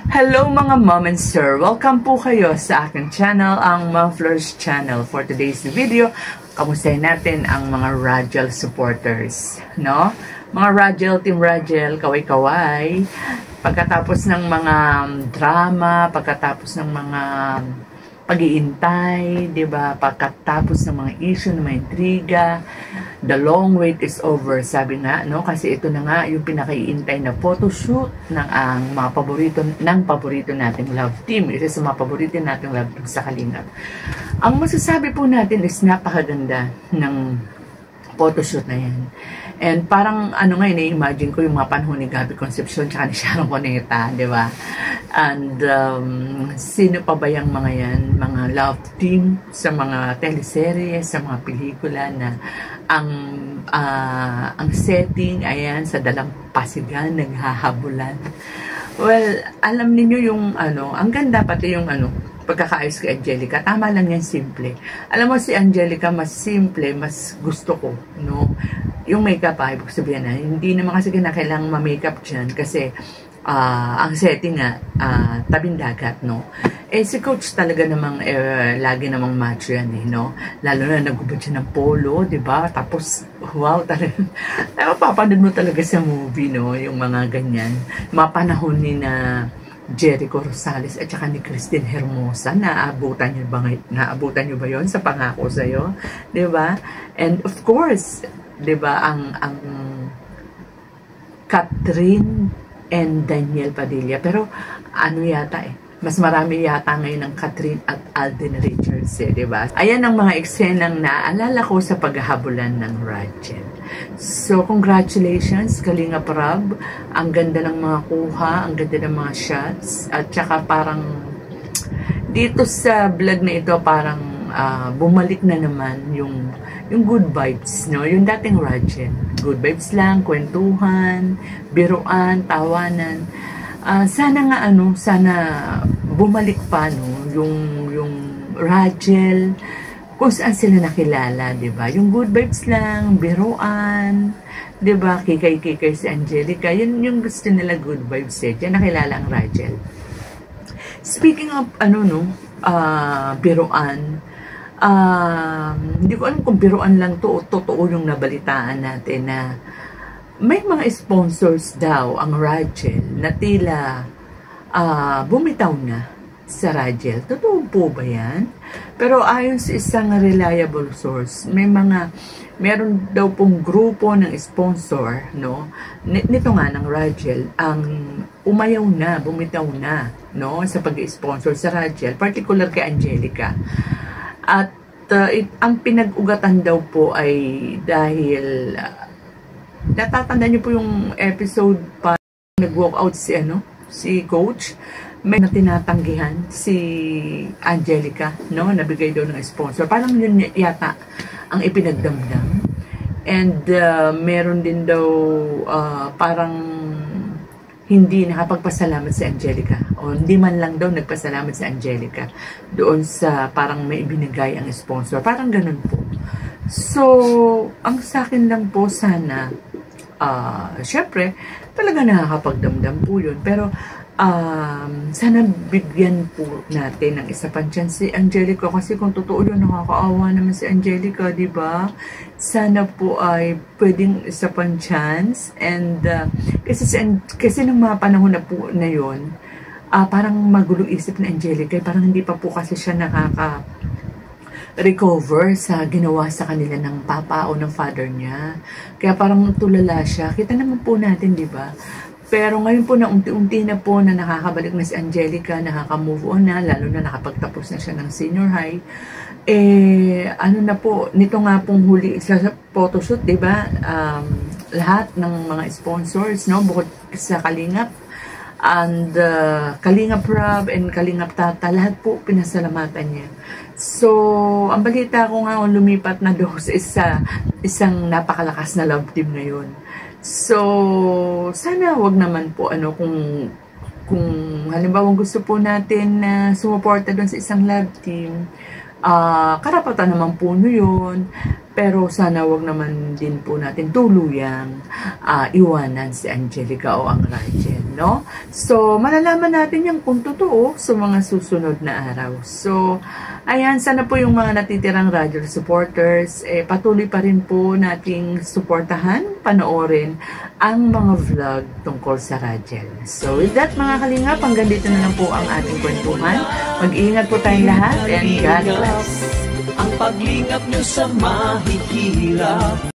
Hello mga mom and sir! Welcome po kayo sa aking channel, ang Mufflers Channel. For today's video, kamustahin natin ang mga Rajel supporters, no? Mga Rajel, Team Rajel, kaway-kaway. Pagkatapos ng mga drama, pagkatapos ng mga pag-iintay, diba? Pagkatapos ng mga issue, ng mga intriga, the long wait is over, sabi nga, no? Kasi ito na nga yung pinaka-iintay na photoshoot ng ang mga paborito nating love team. Isa sa mga paborito nating love team sa Kalingap. Ang masasabi po natin is napakaganda ng photoshoot na yan. And parang, na-imagine ko yung mga panahon ni Gabby Concepcion tsaka ni Sharon Cuneta, di ba? And, sino pa ba yung mga yan? Mga love team sa mga teleserye, sa mga pelikula na ang setting, ayan, sa Dalampasigan, naghahabulan. Well, alam niyo yung, ang ganda pati yung, pagkakaayos kay Angelica, tama lang yan, simple. Alam mo, si Angelica, mas simple, mas gusto ko, no? Yung makeup, ibig sabihin na, hindi naman kasi kailangan ma-makeup dyan kasi ang setting nga, tabing dagat, no? Eh, si Coach talaga namang, lagi namang macho yan, no? Lalo na nagubad siya ng polo, di ba? Tapos, wow, talaga, mapapanood mo talaga sa movie, no? Yung mga ganyan. Mga panahon ni na Jericho Rosales at saka ni Christine Hermosa, naabutan nyo ba yon sa Pangako Sa'yo? Di ba? And of course, di ba, ang Catherine and Daniel Padilla. Pero, mas marami yata ngayon ng Catherine at Alden Richards, di ba? Ayan ang mga eksenang naalala ko sa paghahabulan ng Rajel. So, congratulations, Kalinga Prab. Ang ganda ng mga kuha, ang ganda ng mga shots. At saka parang, dito sa vlog na ito, parang bumalik na naman yung good vibes, no? Yung dating Rajel. Good vibes lang, kwentuhan, biruan, tawanan. Sana nga, sana bumalik pa, no? Yung Rajel, kung saan sila nakilala, di ba? Yung good vibes lang, biruan, di ba? Kikay-kikay si Angelica, yun yung gusto nila good vibes eh. Diyan nakilala ang Rajel. Speaking of, biruan, hindi ko alam kung biruan lang to o totoo yung nabalitaan natin na may mga sponsors daw ang Rajel na tila bumitaw na sa Rajel. Totoo po ba yan? Pero ayon sa isang reliable source, meron daw pong grupo ng sponsor, no? Nito nga ng Rajel, ang umayaw na, bumitaw na, no? Sa pag-sponsor sa Rajel, particular kay Angelica. At ang pinag-ugatan daw po ay dahil natatanda niyo po yung episode pa nag-walk out si Coach, may tinatanggihan si Angelica, no? Nabigay daw ng sponsor. Parang yun yata ang ipinagdamdam. And meron din daw parang hindi nakapagpasalamat si Angelica. O hindi man lang daw nagpasalamat si Angelica doon sa parang may ibinigay ang sponsor. Parang ganun po. So, ang sa akin lang po sana, syempre, talaga nakakapagdamdam po yun. Pero, sana bigyan po natin ng isa pang chance si Angelica kasi kung totoo yun, nakakaawa naman si Angelica, di ba? Sana po ay pwedeng isa pang chance and kasi nung mga panahon na po na yun, parang magulo isip na Angelica, parang hindi pa po kasi siya recover sa ginawa sa kanila ng papa o ng father niya. Kaya parang tulala siya. Kita naman po natin, di ba? Pero ngayon po na unti-unti na po na nakakabalik na si Angelica, nakaka-move on na, lalo na nakapagtapos na siya ng senior high. Na po, nito nga pong huli sa photoshoot, di ba? Lahat ng mga sponsors, no? Bukod sa Kalingap, and Kalingap Rob and Kalingap Tata, lahat po pinasalamatan niya. So, ang balita ko nga, lumipat na doon sa isang napakalakas na love team ngayon. So, sana wag naman po, kung halimbawa gusto po natin na sumuporta doon sa isang love team, karapatan naman po nyo yun. Pero sana wag naman din po natin tuluyang iwanan si Angelica o ang Rachel, no? So, malalaman natin yung kung totoo sa mga susunod na araw. So, ayan, sana po yung mga natitirang Rachel supporters, patuloy pa rin po nating suportahan, panoorin ang mga vlog tungkol sa Rachel. So, with that mga kalingap, hanggang dito na lang po ang ating kwentuhan. Mag-iingat po tayong lahat and God bless. Ang paglingap nyo sa mahihirap